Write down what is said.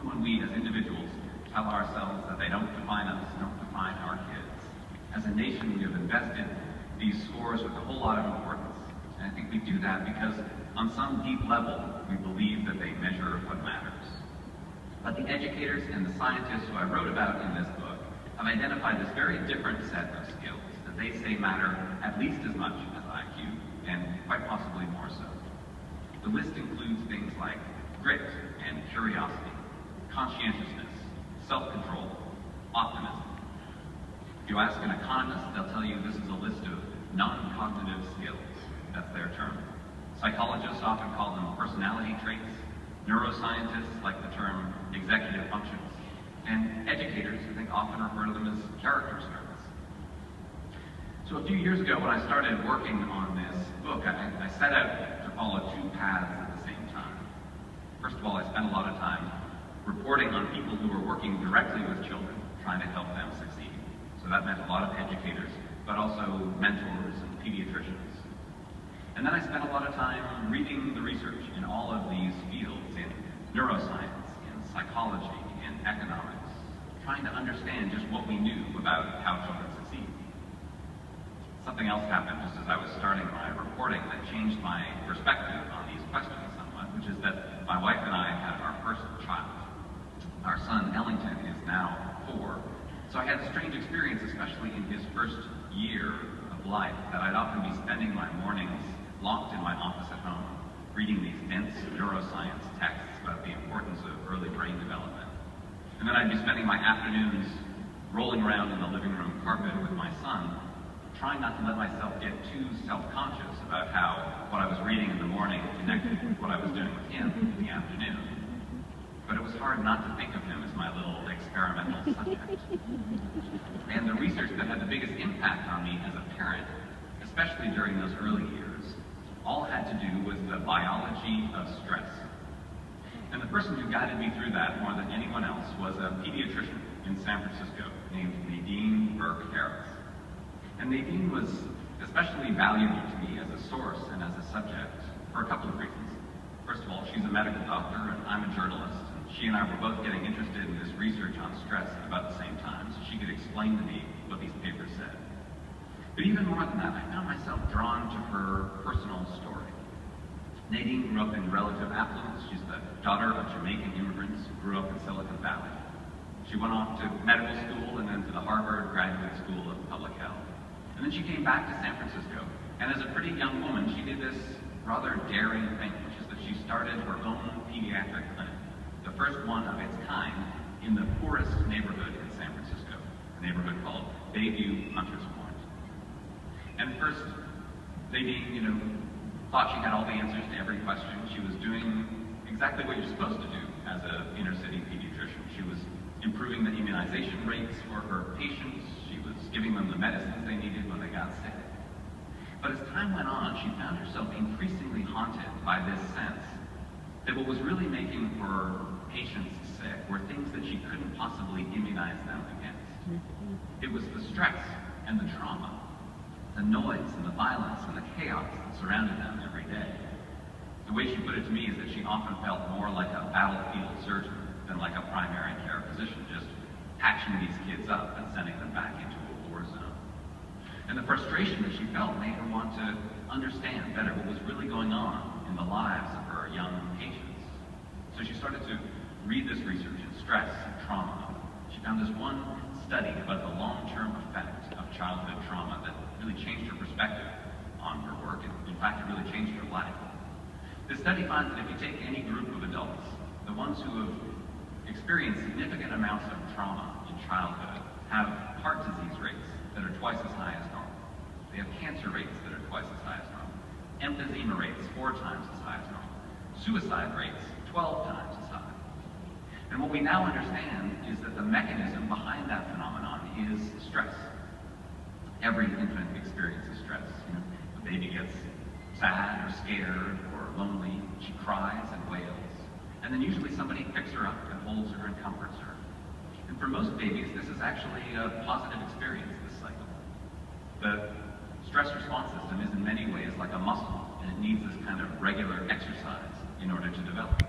even when we as individuals tell ourselves that they don't define us, don't define our kids. As a nation, we have invested these scores with a whole lot of importance. And I think we do that because on some deep level, we believe that they measure what matters. But the educators and the scientists who I wrote about in this book have identified this very different set of skills that they say matter at least as much as IQ, and quite possibly more so. The list includes things like grit and curiosity, conscientiousness, self-control, optimism. If you ask an economist, they'll tell you this is a list of non-cognitive skills. That's their term. Psychologists often call them personality traits. Neuroscientists like the term executive functions. And educators, I think, often refer to them as character strengths. So a few years ago, when I started working on this book, I set out to follow two paths at the same time. First of all, I spent a lot of time reporting on people who were working directly with children, trying to help them succeed. So that meant a lot of educators, but also mentors and pediatricians. And then I spent a lot of time reading the research in all of these fields, in neuroscience, in psychology, in economics, trying to understand just what we knew about how children succeed. Something else happened just as I was starting my reporting that changed my perspective on these questions somewhat, which is that my wife and I had our first child. Our son, Ellington, is now 4. So I had a strange experience, especially in his first year of life, that I'd often be spending my mornings locked in my office at home, reading these dense neuroscience texts about the importance of early brain development. And then I'd be spending my afternoons rolling around in the living room carpet with my son, trying not to let myself get too self-conscious about how what I was reading in the morning connected with what I was doing with him in the afternoon. But it was hard not to think of him as my little experimental subject. And the research that had the biggest impact on me as a parent, especially during those early years, all had to do with the biology of stress. And the person who guided me through that more than anyone else was a pediatrician in San Francisco named Nadine Burke Harris. And Nadine was especially valuable to me as a source and as a subject for a couple of reasons. First of all, she's a medical doctor and I'm a journalist. And she and I were both getting interested in this research on stress at about the same time, so she could explain to me what these papers said. But even more than that, I found myself drawn to her personal story. Nadine grew up in relative affluence. She's the daughter of Jamaican immigrants who grew up in Silicon Valley. She went off to medical school and then to the Harvard Graduate School of Public Health. And then she came back to San Francisco, and as a pretty young woman, she did this rather daring thing, which is that she started her own pediatric clinic, the first one of its kind in the poorest neighborhood in San Francisco, a neighborhood called Bayview Hunters Point. And first, Nadine, thought she had all the answers to every question. She was doing exactly what you're supposed to do as an inner-city pediatrician. She was improving the immunization rates for her patients. She was giving them the medicines they needed when they got sick. But as time went on, she found herself increasingly haunted by this sense that what was really making her patients sick were things that she couldn't possibly immunize them against. It was the stress and the trauma, the noise and the violence and the chaos that surrounded them every day. The way she put it to me is that she often felt more like a battlefield surgeon than like a primary care physician, just patching these kids up and sending them back into a war zone. And the frustration that she felt made her want to understand better what was really going on in the lives of her young patients. So she started to read this research in stress and trauma. She found this one study about the long-term effect of childhood trauma that really changed her perspective on her work, and in fact, it really changed her life. This study finds that if you take any group of adults, the ones who have experienced significant amounts of trauma in childhood have heart disease rates that are twice as high as normal. They have cancer rates that are twice as high as normal. Emphysema rates 4 times as high as normal. Suicide rates 12 times as high. And what we now understand is that the mechanism behind that phenomenon is stress. Every infant experiences stress. The baby gets sad or scared or lonely. She cries and wails. And then usually somebody picks her up and holds her and comforts her. And for most babies, this is actually a positive experience, this cycle. The stress response system is in many ways like a muscle, and it needs this kind of regular exercise in order to develop.